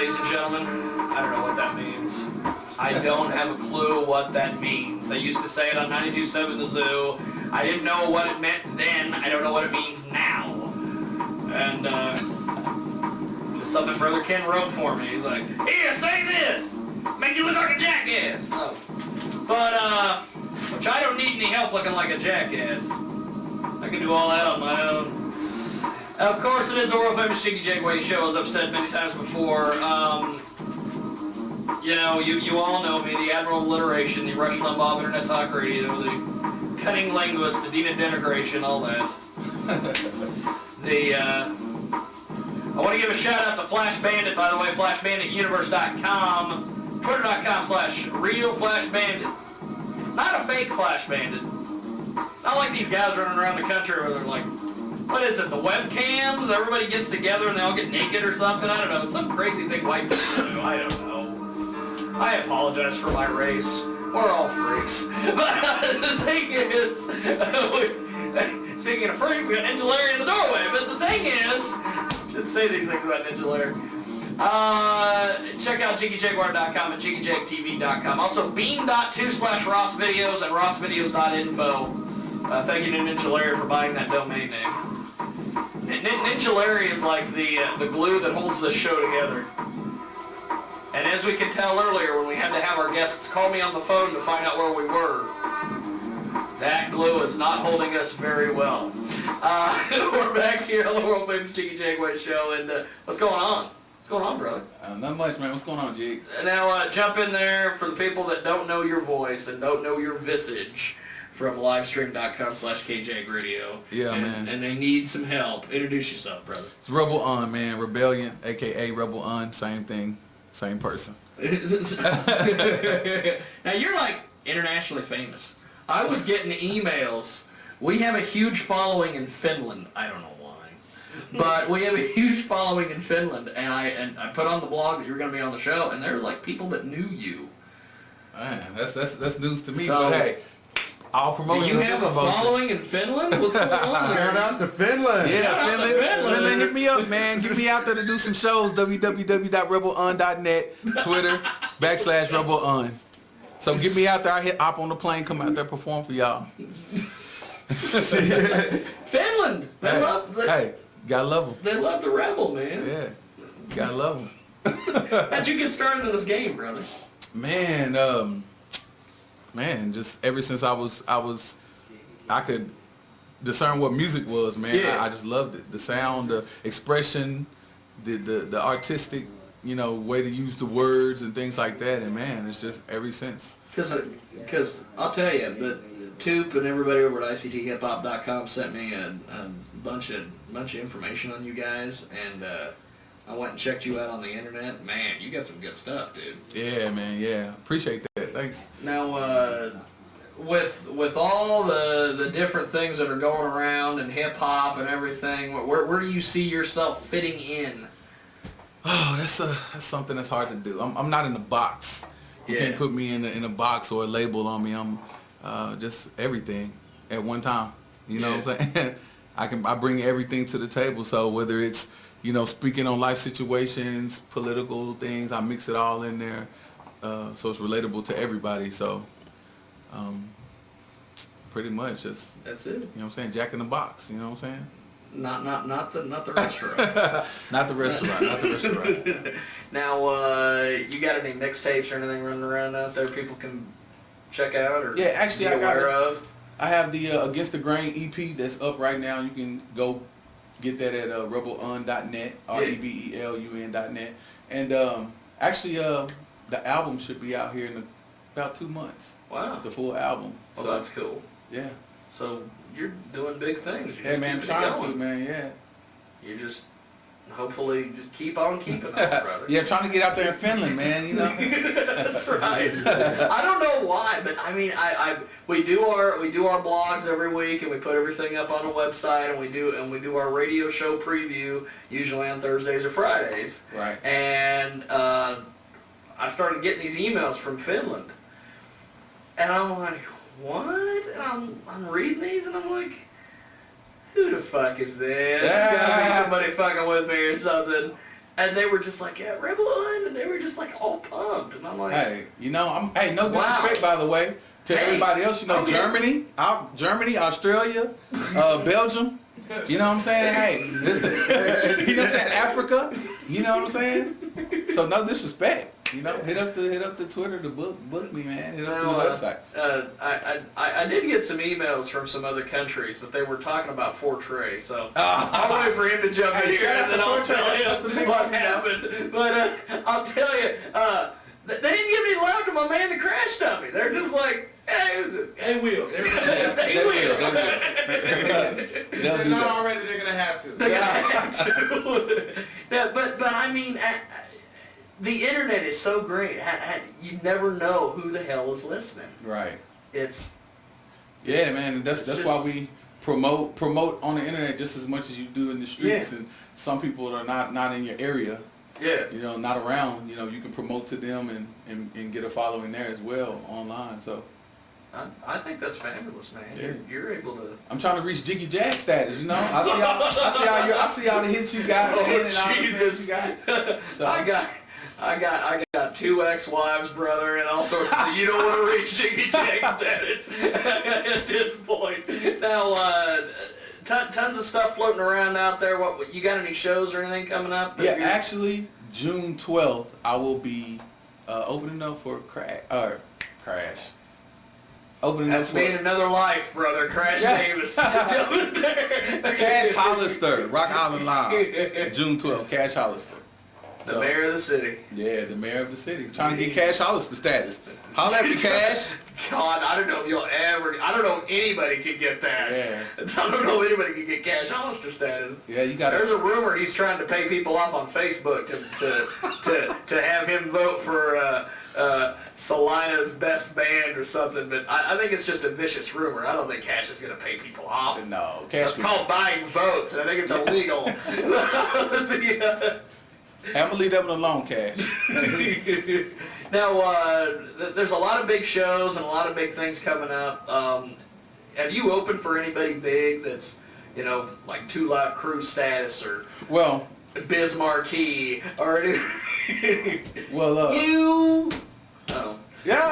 ladies and gentlemen. I don't know what that means. I don't have a clue what that means. I used to say it on 92.7 The Zoo. I didn't know what it meant then. I don't know what it means now. And, just something Brother Ken wrote for me. He's like, here, say this! Make you look like a jackass! Oh. But, which I don't need any help looking like a jackass. I can do all that on my own. Of course, it is the world famous Jiggy Jaguar show, as I've said many times before. You know, you all know me, the Admiral of Alliteration, the Russian Limbaugh of Internet Talk Radio, the cunning linguist, the Dean of Denigration, all that. I want to give a shout out to Flash Bandit, by the way, flashbandituniverse.com, twitter.com/realflashbandit. Not a fake Flash Bandit. Not like these guys running around the country where they're like, what is it, the webcams? Everybody gets together and they all get naked or something? I don't know. It's some crazy thing white people do. I don't know. I apologize for my race. We're all freaks. But the thing is, speaking of freaks, we got Ninja Larry in the doorway. But the thing is, I shouldn't say these things about Ninja Larry. Check out JiggyJaguar.com and JiggyJagTV.com. Also, beam.2/Ross Videos and rossvideos.info. Thank you to Ninja Larry for buying that domain name. Ninja Larry is like the glue that holds this show together. And as we can tell earlier, when we had to have our guests call me on the phone to find out where we were, that glue is not holding us very well. We're back here on the world famous Jiggy Jaguar show, and what's going on? What's going on, brother? Not much, man. What's going on, Jig? Now, jump in there for the people that don't know your voice and don't know your visage from livestream.com/KJagradio. Yeah, man. And they need some help. Introduce yourself, brother. It's Rebel Un, man. Rebellion, a.k.a. Rebel Un. Same thing. Same person. Now, you're like internationally famous. I was getting emails. We have a huge following in Finland. I don't know why. But we have a huge following in Finland. And I put on the blog that you were going to be on the show, and there's like people that knew you. Man, that's news to me. So, but hey, all promotion. Do you have a following in Finland? What's going on there? Shout out to Finland. Yeah, Finland, hit me up, man. Get me out there to do some shows. www.rebelun.net, Twitter, /RebelUn. So get me out there. I hop on the plane, come out there, perform for y'all. Finland. Hey, gotta love them. They love the rebel, man. Yeah, gotta love them. How'd you get started in this game, brother? Man, just ever since I could discern what music was, man. Yeah. I just loved it. The sound, the expression, the artistic, way to use the words and things like that. And man, it's just ever since. Because I'll tell you, but Toop and everybody over at ICTHipHop.com sent me a bunch of information on you guys, and I went and checked you out on the internet. Man, you got some good stuff, dude. Yeah, man. Yeah, appreciate that. Thanks. Now, with all the different things that are going around and hip hop and everything, where do you see yourself fitting in? Oh, that's something that's hard to do. I'm not in a box. You can't put me in a box or a label on me. I'm just everything at one time. You know what I'm saying? I bring everything to the table. So whether it's speaking on life situations, political things, I mix it all in there. So it's relatable to everybody. So pretty much that's it. You know what I'm saying? Jack in the Box. You know what I'm saying? Not the restaurant. Not the restaurant. Not the restaurant. Now, you got any mixtapes or anything running around out there people can check out or actually be aware of? I have the Against the Grain EP that's up right now. You can go get that at rebelun.net, rebelun.net. And actually, the album should be out here in about 2 months. Wow. The full album. Well, so, that's cool. Yeah. So you're doing big things. Hey, man, I'm trying to, man, yeah. You just hopefully just keep on keeping on, brother. Yeah, I'm trying to get out there in Finland, man, That's right. I don't know why, but I mean, we do our blogs every week, and we put everything up on a website, and we do our radio show preview usually on Thursdays or Fridays. Right. And I started getting these emails from Finland, and I'm like, what? And I'm reading these, and I'm like, who the fuck is this? It's gotta be somebody fucking with me or something. And they were just like, yeah, Rebelline, and they were just like all pumped, and I'm like, hey, you know, no Wow. disrespect by the way to everybody else. You know, Germany, Australia, Belgium. You know what I'm saying? Hey, you know what I'm saying? Africa. You know what I'm saying? So no disrespect. You know, hit up the Twitter to book me, man. Hit up the website. I did get some emails from some other countries, but they were talking about Fortray, so I'll wait for him to jump in here and then I'll tell him what happened. But I'll tell you, they didn't give any love to my man, the Crash Dummy. They're just like, hey, who's this? They will. They will. They're not already. They're gonna have to. They're gonna have to. Yeah, but I mean, the internet is so great. You never know who the hell is listening. Right. Yeah, man. And that's why we promote on the internet just as much as you do in the streets. Yeah. And some people are not in your area. Yeah. You know, not around. You know, you can promote to them and get a following there as well online. So. I think that's fabulous, man. Yeah. You're able to. I'm trying to reach Jiggy Jag status, you know. I see all the hits you got, man, and all the hits you got. So. I got 2 ex-wives, brother, and all sorts of. You don't want to reach Jiggy Jag status at this point. Now, tons of stuff floating around out there. What you got? Any shows or anything coming up? Yeah, actually, June 12th, I will be opening up for Crash. Opening That's up me for in another life, brother. Crash Davis. Cash Hollister, Rock Island Live, June 12th, Cash Hollister. The mayor of the city. Yeah, the mayor of the city. Trying to get Cash Hollister status. Holla at me, Cash. God, I don't know if you'll ever. I don't know if anybody can get that. Yeah. I don't know if anybody can get Cash Hollister status. Yeah, you got. There's a rumor he's trying to pay people off on Facebook to have him vote for Salina's best band or something, but I think it's just a vicious rumor. I don't think Cash is going to pay people off. No, Cash. It's called buying votes, and I think it's illegal. I'm gonna leave that one alone, Cash. Now, there's a lot of big shows and a lot of big things coming up. Have you opened for anybody big that's, you know, like 2 Live Crew status or Biz Marquee or anything? Well, you. Oh. Yeah.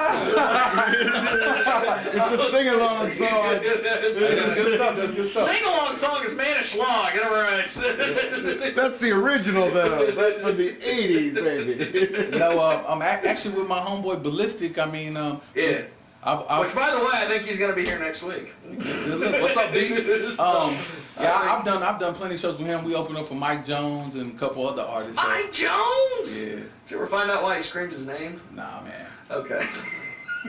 It's a sing-along song. That's good stuff. That's good stuff. Sing-along song is Manish Law. Get it right. That's the original, though. That's from the 80s, baby. No, I'm actually with my homeboy Ballistic. I mean, Yeah. Which, by the way, I think he's gonna be here next week. What's up, B? Yeah, I've done plenty of shows with him. We opened up for Mike Jones and a couple other artists. So. Mike Jones. Yeah. Did you ever find out why he screamed his name? Nah, man. Okay.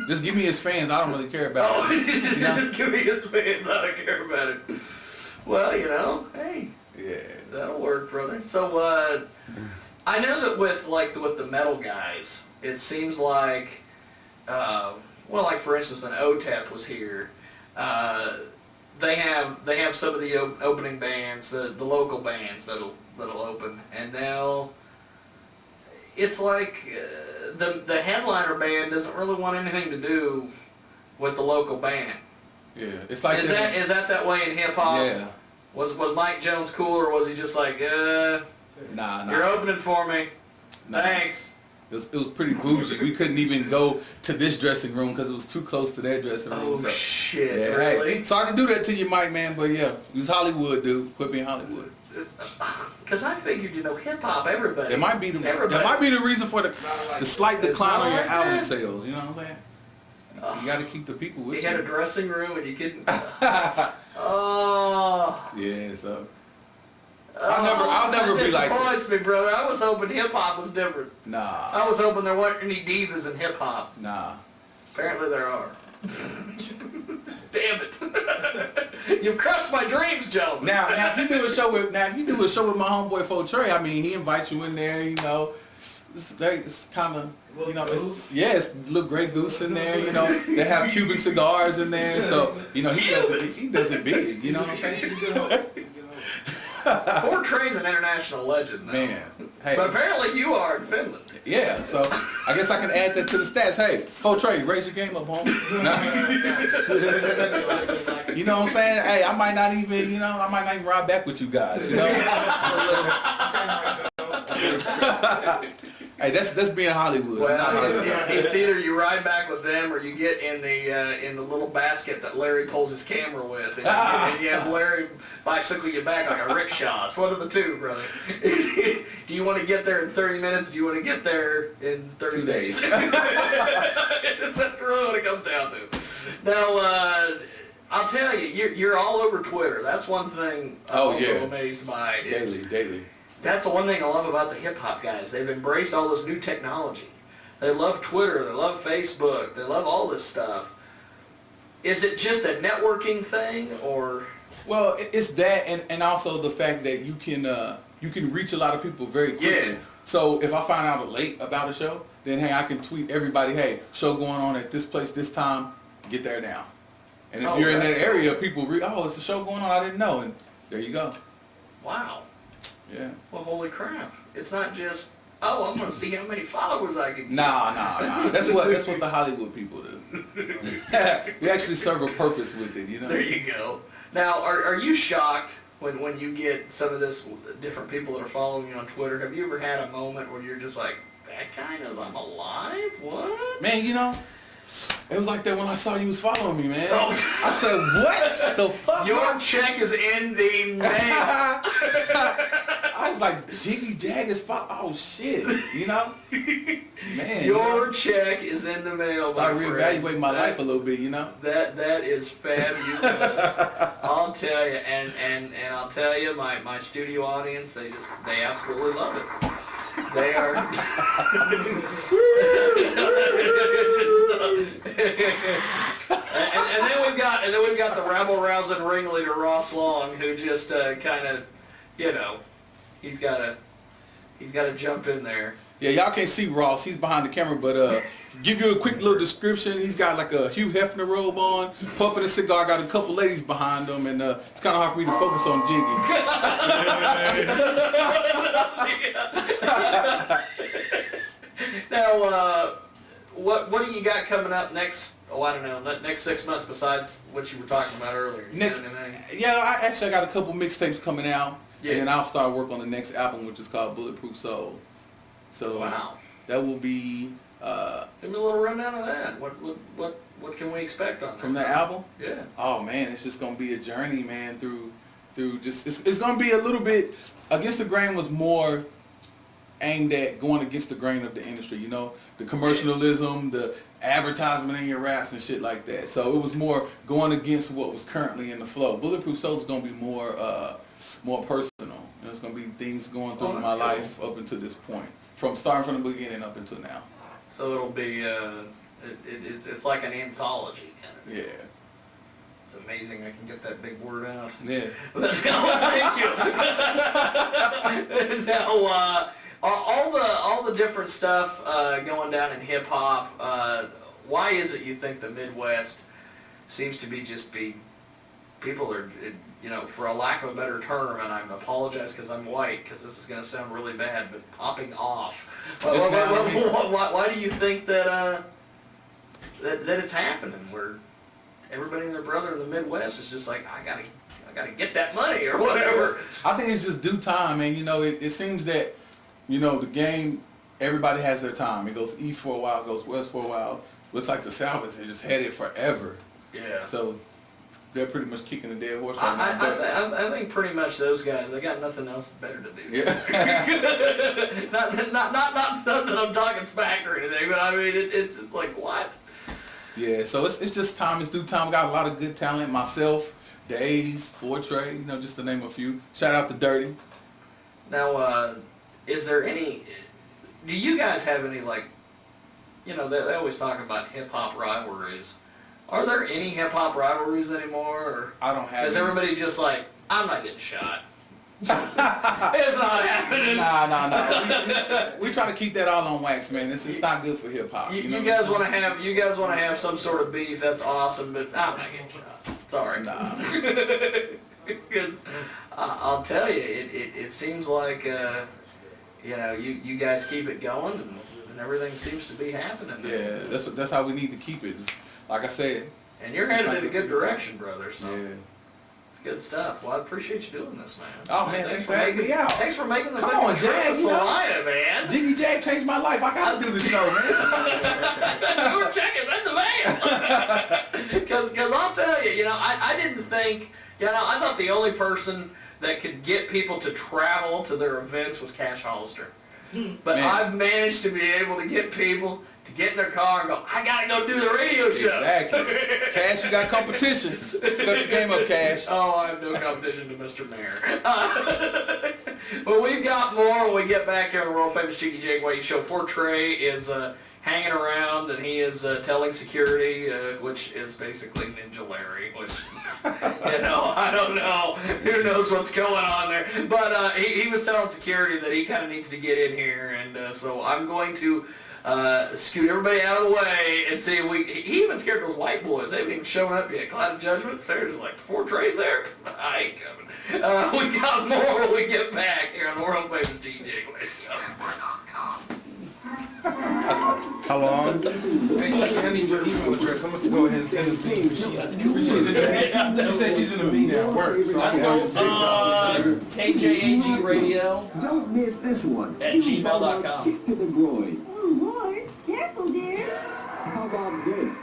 Just give me his fans. I don't really care about it. You know? Just give me his fans. I don't care about it. Well, you know, hey. Yeah. That'll work, brother. So, I know that with the metal guys, it seems like, well, like for instance, when OTEP was here, they have some of the opening bands, the local bands that'll open, and now it's like the headliner band doesn't really want anything to do with the local band. Yeah, it's like is that way in hip hop? Yeah. Was Mike Jones cool, or was he just like, Nah. you're opening for me, Nah. thanks? It was pretty bougie. We couldn't even go to this dressing room because it was too close to their dressing room. Oh so. shit! Yeah, Really? Hey, sorry to do that to you, Mike, man, but yeah, it was Hollywood, dude. Quit being Hollywood. Because I figured, hip hop, everybody. It might be the reason for the slight decline on your album sales. You know what I'm saying? You got to keep the people with you. You had a dressing room and you couldn't. Oh. Yeah, so. I'll never be like that. That disappoints me, brother. I was hoping hip hop was different. Nah. I was hoping there weren't any divas in hip hop. Nah. Apparently there are. Damn it! You've crushed my dreams, Joe. Now if you do a show with my homeboy Fortray, I mean he invites you in there, you know. It's kind of, you know, it's little Grey Goose in there, you know. They have Cuban cigars in there, so you know he does it big, you know what I'm saying? Fortray's an international legend, though. Man. Hey. But apparently you are in Finland. Yeah, so I guess I can add that to the stats. Hey, Fortray, raise your game up, homie. You know what I'm saying? Hey, I might not even ride back with you guys, you know? Hey, that's being Hollywood. I'm not Well, Hollywood. it's either you ride back with them or you get in the little basket that Larry pulls his camera with, and you have Larry bicycle you back like a rickshaw. It's one of the two, brother. Do you want to get there in 30 minutes? Or do you want to get there in 30 2 days? That's really what it comes down to. Now, I'll tell you, you're all over Twitter. That's one thing I'm also amazed by. Daily. That's the one thing I love about the hip-hop guys. They've embraced all this new technology. They love Twitter. They love Facebook. They love all this stuff. Is it just a networking thing, or? Well, it's that, and also the fact that you can reach a lot of people very quickly. Yeah. So if I find out late about a show, then hey, I can tweet everybody, hey, show going on at this place this time, get there now. And if you're in that area, people it's a show going on, I didn't know, and there you go. Wow. Yeah. Well, holy crap! It's not just I'm going to see how many followers I can get. Nah. That's what the Hollywood people do. We actually serve a purpose with it, you know. There you go. Now, are you shocked when you get some of this different people that are following you on Twitter? Have you ever had a moment where you're just like, that guy knows I'm alive? What? Man, you know, it was like that when I saw you was following me, man. Oh. I said, what the fuck? Your check is in the mail. I was like, Jiggy Jag is oh shit, you know? Man. Your check is in the mail, Start my friend. reevaluating my life a little bit, you know? That is fabulous. I'll tell you, and I'll tell you, my studio audience, they absolutely love it. They are. and then we've got the rabble rousing ringleader Ross Long, who just kind of, you know, he's got to jump in there. Yeah, y'all can't see Ross. He's behind the camera, but give you a quick little description. He's got like a Hugh Hefner robe on, puffing a cigar, got a couple ladies behind him, and it's kind of hard for me to focus on Jiggy. Now, what do you got coming up next? Oh, I don't know. Next 6 months besides what you were talking about earlier. I got a couple mixtapes coming out, and then I'll start work on the next album, which is called Bulletproof Soul. So wow, that will be. Give me a little rundown of that. What can we expect on that? From the album? Yeah. Oh man, it's just gonna be a journey, man. Through just it's gonna be a little bit. Against the Grain was more aimed at going against the grain of the industry. You know, the commercialism, the advertisement in your raps and shit like that. So it was more going against what was currently in the flow. Bulletproof Soul is gonna be more personal. You know, it's gonna be things going through my life up until this point. Starting from the beginning up until now. So it'll be, it's like an anthology kind of. Yeah. It's amazing I can get that big word out. Yeah. Thank you. Now, all the different stuff going down in hip hop. Why is it you think the Midwest seems to be people are, you know, for a lack of a better term, and I apologize because I'm white, because this is going to sound really bad, but popping off. Why do you think that it's happening? Where everybody and their brother in the Midwest is just like, I gotta get that money or whatever. I think it's just due time, and you know, it seems that, you know, the game, everybody has their time. It goes east for a while, it goes west for a while. Looks like the South is just headed forever. Yeah. So they're pretty much kicking a dead horse right now. I think pretty much those guys, they got nothing else better to do. Yeah. not that I'm talking smack or anything, but I mean, it's like, what? Yeah, so it's just time. It's due time. We got a lot of good talent. Myself, Days, Fortray, you know, just to name a few. Shout out to Dirty. Now, is there any, do you guys have any, like, you know, they always talk about hip-hop rivalries. Are there any hip-hop rivalries anymore? Or I don't have is any. everybody just like, I'm not getting shot? It's not happening. Nah. We try to keep that all on wax, man. It's not good for hip-hop. You guys want to have some sort of beef, that's awesome, but I'm not getting shot. Sorry. Nah. Because I'll tell you, it seems like, you know, you guys keep it going, and everything seems to be happening. Yeah, that's how we need to keep it. Like I said. And you're headed in a good direction, brother. So. Yeah. Good stuff. Well, I appreciate you doing this, man. Oh, man, thanks for having me out. Thanks for making the Come fucking on, trip Jag, to you know. Salina, man. Jiggy Jag changed my life. I gotta do the show, man. Your check is in the mail. Because I'll tell you, I didn't think, I thought the only person that could get people to travel to their events was Cash Hollister. But Man. I've managed to be able to get people to get in their car and go, I gotta go do the radio show. Exactly. Cash, you got competition. Step your game up, Cash. Oh, I have no competition to Mr. Mayor. But we've got more when we get back here on the world famous Jiggy Jaguar show. Trey is hanging around and he is telling security, which is basically Ninja Larry, which, I don't know. Who knows what's going on there. But he was telling security that he kind of needs to get in here, and so I'm going to scoot everybody out of the way and see if he even scared those white boys. They haven't even shown up yet. Cloud of Judgment, they're just like, 4 trays there? I ain't coming. We got more when we get back here on the world famous DJ show. How long? Hey, I need your email address. I'm going to go ahead and send it to you. She said she's in a meeting at work. So Let's go KJAG Radio Don't miss this one. at gmail.com. Kick to the groin. Oh, Lord. Careful, dear. How about this?